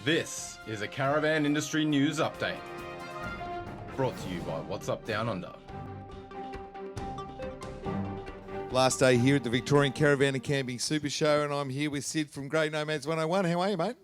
This is a Caravan Industry News Update, brought to you by What's Up Downunder. Last day here at the Victorian Caravan and Camping Super Show, and I'm here with Sid from Great Nomads 101. How are you, mate?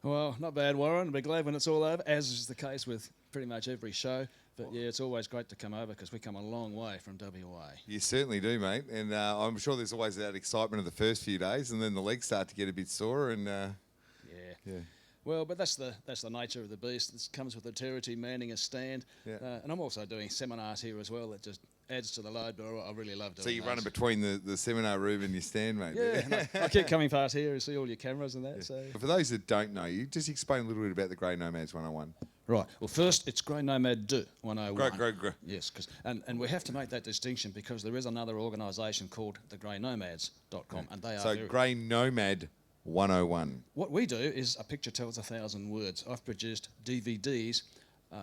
Well, not bad, Warren. I'll be glad when it's all over, as is the case with pretty much every show. But yeah, it's always great to come over because we come a long way from WA. You certainly do, mate. And I'm sure there's always that excitement of the first few days, and then the legs start to get a bit sore. And yeah. Well, but that's the nature of the beast. This comes with the territory, manning a stand. Yeah. And I'm also doing seminars here as well. That just adds to the load, but I really love doing so you're those. running between the seminar room and your stand, mate. Yeah, and I keep coming past here and see all your cameras and that. Yeah. So for those that don't know you, just explain a little bit about the Great Nomads 101. Right. Well, first, it's Grey Nomad 101. Great. Yes, and we have to make that distinction because there is another organisation called the greynomads.com, and they are so Grey Nomad 101. What we do is a picture tells 1,000 words. I've produced DVDs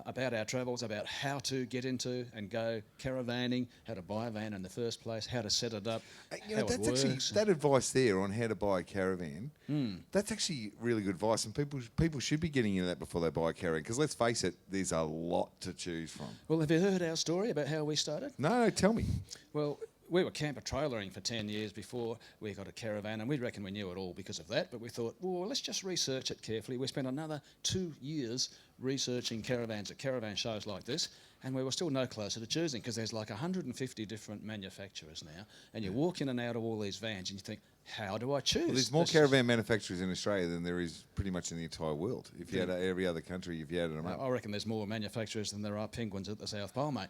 about our travels, about how to get into and go caravanning, how to buy a van in the first place, how to set it up, how that's it works. Actually, that advice there on how to buy a caravan, that's actually really good advice, and people should be getting into that before they buy a caravan, because let's face it, there's a lot to choose from. Well, have you heard our story about how we started? No, tell me. Well, we were camper trailering for 10 years before we got a caravan, and we reckon we knew it all because of that, but we thought, well, let's just research it carefully. We spent another 2 years researching caravans at caravan shows like this, and we were still no closer to choosing because there's like 150 different manufacturers now, and you walk in and out of all these vans and you think, how do I choose? Well, there's more caravan manufacturers in Australia than there is pretty much in the entire world. If you had every other country, if you added them up. I reckon there's more manufacturers than there are penguins at the South Pole, mate.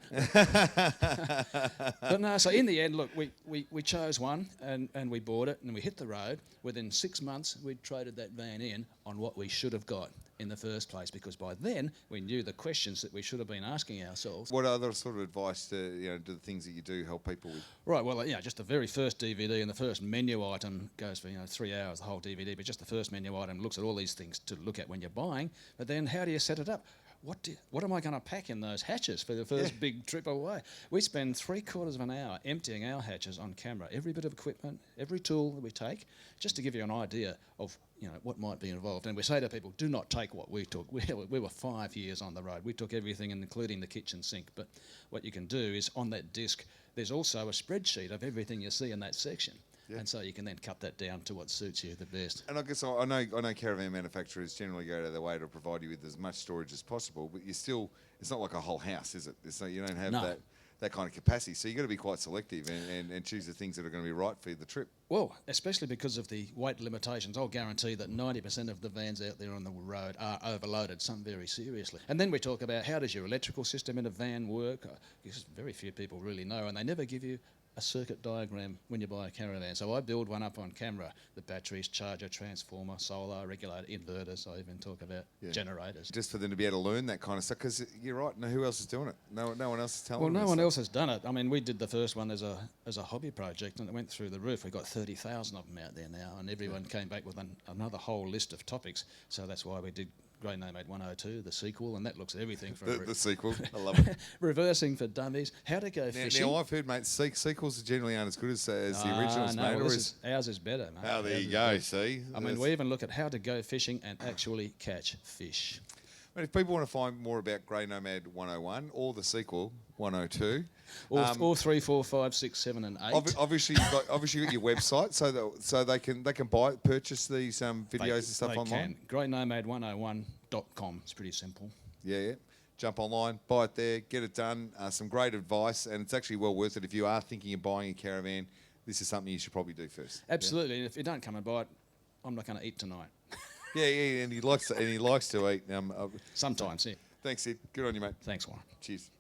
But no, so in the end, look, we chose one and we bought it and we hit the road. Within 6 months, we'd traded that van in on what we should have got in the first place, because by then we knew the questions that we should have been asking ourselves. What other sort of advice do the things that you do help people with? Right, well, just the very first DVD and the first menu item goes for 3 hours, the whole DVD, but just the first menu item looks at all these things to look at when you're buying. But then how do you set it up? What am I going to pack in those hatches for the first big trip away? We spend 3/4 of an hour emptying our hatches on camera, every bit of equipment, every tool that we take, just to give you an idea of what might be involved. And we say to people, do not take what we took. We were 5 years on the road. We took everything, including the kitchen sink. But what you can do is on that disc, there's also a spreadsheet of everything you see in that section. Yeah. And so you can then cut that down to what suits you the best. And I guess I know caravan manufacturers generally go out of their way to provide you with as much storage as possible, but it's not like a whole house, is it? You don't have that kind of capacity. So you've got to be quite selective and choose the things that are going to be right for the trip. Well, especially because of the weight limitations, I'll guarantee that 90% of the vans out there on the road are overloaded, some very seriously. And then we talk about how does your electrical system in a van work, because very few people really know, and they never give you a circuit diagram when you buy a caravan. So I build one up on camera, the batteries, charger, transformer, solar, regulator, inverters. I even talk about generators. Just for them to be able to learn that kind of stuff, because you're right, who else is doing it? No one else is telling them. Well, no one else has done it. I mean, we did the first one as a hobby project, and it went through the roof. We've got 30,000 of them out there now, and everyone came back with another whole list of topics. So that's why we did Grey Nomad 102, the sequel, and that looks at everything from... the sequel, I love it. Reversing for dummies, how to go fishing. Now, I've heard, mate, sequels generally aren't as good as the originals, mate. No, ours is better, mate. Oh, there you go, see? I mean, we even look at how to go fishing and actually catch fish. But if people want to find more about Grey Nomad 101 or the sequel 102, or 3, 4, 5, 6, 7, and 8. Obviously, you've got your website, so they can purchase these videos and stuff online. greynomad101.com. It's pretty simple. Yeah. Jump online, buy it there, get it done. Some great advice, and it's actually well worth it. If you are thinking of buying a caravan, this is something you should probably do first. Absolutely. And if you don't come and buy it, I'm not going to eat tonight. Yeah, and he likes to eat. Sometimes, yeah. Thanks, Sid. Good on you, mate. Thanks, Warren. Cheers.